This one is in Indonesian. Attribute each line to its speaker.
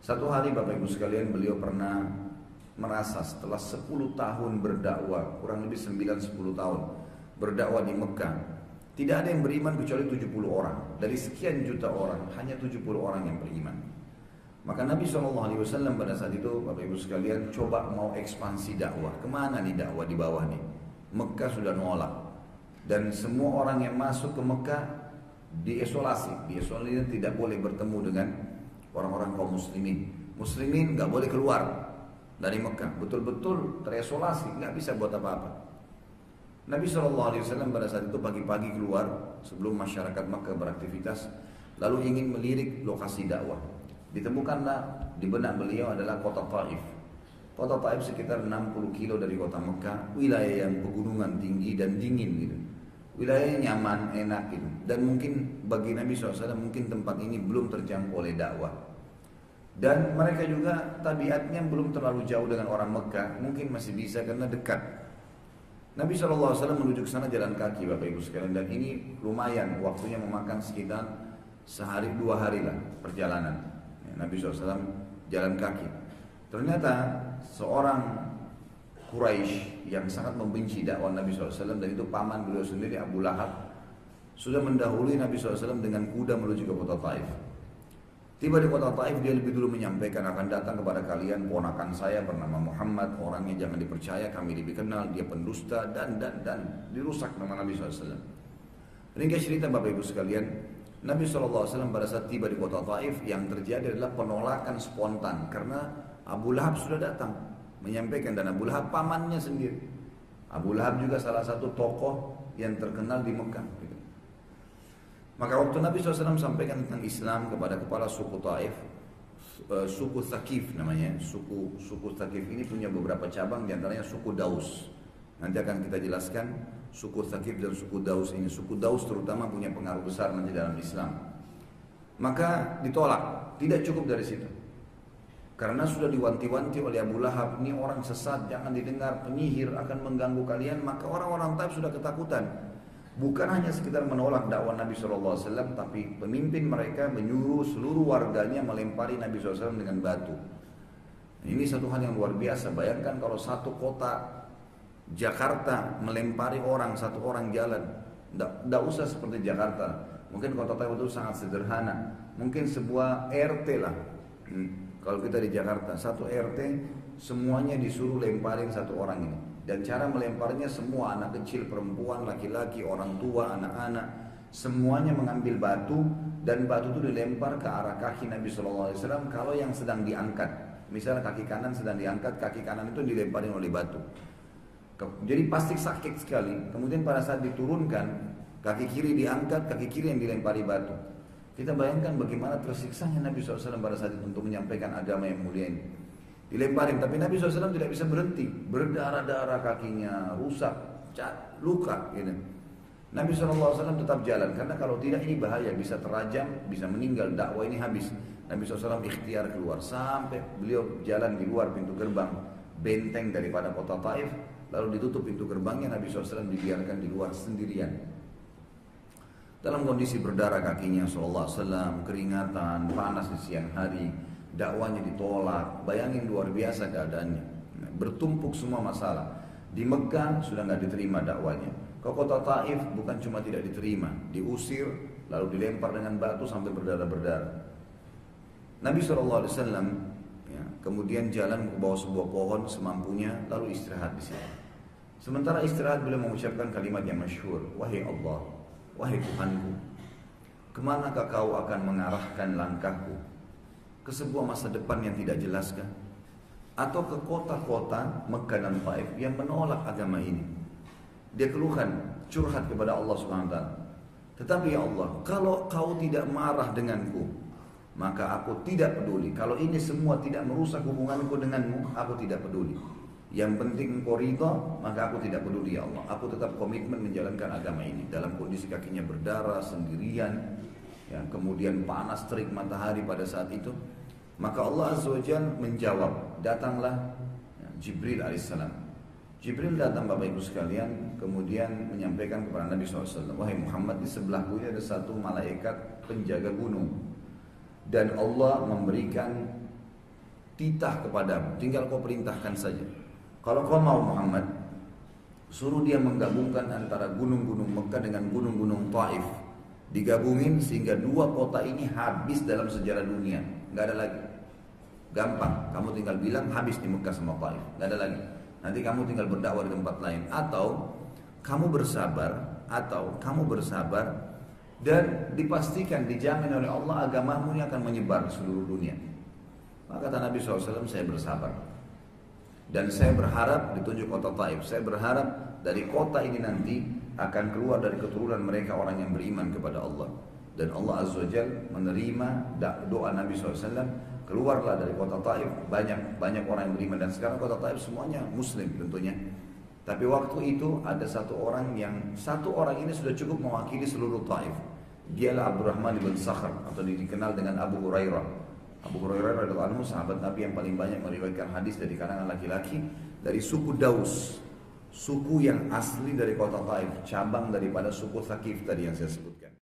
Speaker 1: Satu hari Bapak Ibu sekalian, beliau pernah merasa setelah 10 tahun berdakwah, kurang lebih 9-10 tahun berdakwah di Mekah, tidak ada yang beriman kecuali 70 orang. Dari sekian juta orang, hanya 70 orang yang beriman. Maka Nabi SAW pada saat itu, Bapak Ibu sekalian, coba mau ekspansi dakwah. Kemana nih dakwah di bawah nih? Mekah sudah nolak. Dan semua orang yang masuk ke Mekah diisolasi. Diisolasi, tidak boleh bertemu dengan orang-orang kaum muslimin. Muslimin nggak boleh keluar dari Mekah. Betul-betul terisolasi, nggak bisa buat apa-apa. Nabi SAW pada saat itu pagi-pagi keluar sebelum masyarakat Mekah beraktivitas, lalu ingin melirik lokasi dakwah. Ditemukanlah di benak beliau adalah kota Taif. Kota Taif sekitar 60 kilo dari kota Mekah, wilayah yang pegunungan tinggi dan dingin gitu. Wilayahnya nyaman, enak gitu. Dan mungkin bagi Nabi SAW mungkin tempat ini belum terjangkau oleh dakwah. Dan mereka juga tabiatnya belum terlalu jauh dengan orang Mekah, mungkin masih bisa karena dekat. Nabi SAW menuju ke sana jalan kaki Bapak Ibu sekalian, dan ini lumayan waktunya memakan sekitar sehari 2 hari lah perjalanan. Nabi SAW jalan kaki. Ternyata seorang Quraisy yang sangat membenci dakwah Nabi SAW, dan itu paman beliau sendiri Abu Lahab, sudah mendahului Nabi SAW dengan kuda menuju ke kota Taif. Tiba di kota Taif, dia lebih dulu menyampaikan, akan datang kepada kalian ponakan saya bernama Muhammad, orangnya jangan dipercaya, kami lebih kenal, dia pendusta dan dirusak nama Nabi SAW. Ringkas cerita Bapak Ibu sekalian, Nabi SAW pada saat tiba di kota Taif, yang terjadi adalah penolakan spontan karena Abu Lahab sudah datang menyampaikan, dan Abu Lahab pamannya sendiri. Abu Lahab juga salah satu tokoh yang terkenal di Mekah. Maka waktu Nabi SAW sampaikan tentang Islam kepada kepala suku Taif, suku Thaqif namanya, suku Thaqif ini punya beberapa cabang, diantaranya suku Daus. Nanti akan kita jelaskan suku Thaqif dan suku Daus ini. Suku Daus terutama punya pengaruh besar nanti dalam Islam. Maka ditolak, tidak cukup dari situ. Karena sudah diwanti-wanti oleh Abu Lahab, ini orang sesat, jangan didengar, penyihir akan mengganggu kalian. Maka orang-orang Taif sudah ketakutan. Bukan hanya sekedar menolak dakwah Nabi SAW, tapi pemimpin mereka menyuruh seluruh warganya melempari Nabi SAW dengan batu. Ini satu hal yang luar biasa. Bayangkan kalau satu kota Jakarta melempari orang, satu orang jalan. Tidak usah seperti Jakarta. Mungkin kota Taif itu sangat sederhana. Mungkin sebuah RT lah. Kalau kita di Jakarta, satu RT semuanya disuruh lemparin satu orang ini. Dan cara melemparnya semua, anak kecil, perempuan, laki-laki, orang tua, anak-anak, semuanya mengambil batu, dan batu itu dilempar ke arah kaki Nabi SAW kalau yang sedang diangkat. Misalnya kaki kanan sedang diangkat, kaki kanan itu dilemparin oleh batu. Jadi pasti sakit sekali. Kemudian pada saat diturunkan, kaki kiri diangkat, kaki kiri yang dilempari batu. Kita bayangkan bagaimana tersiksanya Nabi SAW pada saat itu untuk menyampaikan agama yang mulia ini. Dilemparin, tapi Nabi SAW tidak bisa berhenti, berdarah-darah kakinya, rusak, luka gitu. Nabi SAW tetap jalan, karena kalau tidak ini bahaya, bisa terajam, bisa meninggal, dakwah ini habis. Nabi SAW ikhtiar keluar, sampai beliau jalan di luar pintu gerbang benteng daripada kota Taif, lalu ditutup pintu gerbangnya, Nabi SAW dibiarkan di luar sendirian. Dalam kondisi berdarah kakinya SAW, keringatan, panas di siang hari, dakwanya ditolak. Bayangin luar biasa keadaannya. Bertumpuk semua masalah. Di Mekah sudah nggak diterima dakwanya. Ke kota Taif bukan cuma tidak diterima, diusir, lalu dilempar dengan batu sampai berdarah-berdarah. Nabi SAW ya, kemudian jalan ke bawah sebuah pohon semampunya, lalu istirahat di sini. Sementara istirahat beliau mengucapkan kalimat yang masyhur, wahai Allah, wahai Tuhanku, kemanakah kau akan mengarahkan langkahku? Ke sebuah masa depan yang tidak jelaskah? Atau ke kota-kota Mekah dan Taif yang menolak agama ini? Dia keluhan, curhat kepada Allah SWT. Tetapi ya Allah, kalau kau tidak marah denganku, maka aku tidak peduli. Kalau ini semua tidak merusak hubunganku denganmu, aku tidak peduli. Yang penting engkau ridha, maka aku tidak peduli ya Allah. Aku tetap komitmen menjalankan agama ini. Dalam kondisi kakinya berdarah, sendirian, ya, kemudian panas terik matahari pada saat itu, maka Allah Azza wa Jalla menjawab. Datanglah ya, Jibril alaihissalam. Jibril datang Bapak Ibu sekalian, kemudian menyampaikan kepada Nabi SAW, wahai Muhammad, di sebelahku ini ada satu malaikat penjaga gunung, dan Allah memberikan titah kepadamu, tinggal kau perintahkan saja. Kalau kau mau Muhammad, suruh dia menggabungkan antara gunung-gunung Mekah dengan gunung-gunung Taif. Digabungin sehingga dua kota ini habis dalam sejarah dunia. Gak ada lagi. Gampang, kamu tinggal bilang habis di Mekah sama Taif. Gak ada lagi. Nanti kamu tinggal berdakwah di tempat lain. Atau kamu bersabar dan dipastikan, dijamin oleh Allah agamamu ini akan menyebar di seluruh dunia. Maka kata Nabi SAW, saya bersabar. Dan saya berharap ditunjuk kota Taif. Saya berharap dari kota ini nanti akan keluar dari keturunan mereka orang yang beriman kepada Allah. Dan Allah Azza wa Jalla menerima doa Nabi SAW. Keluarlah dari kota Taif banyak orang yang beriman. Dan sekarang kota Taif semuanya Muslim tentunya. Tapi waktu itu ada satu orang ini sudah cukup mewakili seluruh Taif. Dialah Abdurrahman bin Sakhr atau dikenal dengan Abu Hurairah. Abu Hurairah radhiyallahu anhu sahabat Nabi yang paling banyak meriwayatkan hadis dari kalangan laki-laki dari suku Daus, suku yang asli dari kota Taif, cabang daripada suku Thaqif tadi yang saya sebutkan.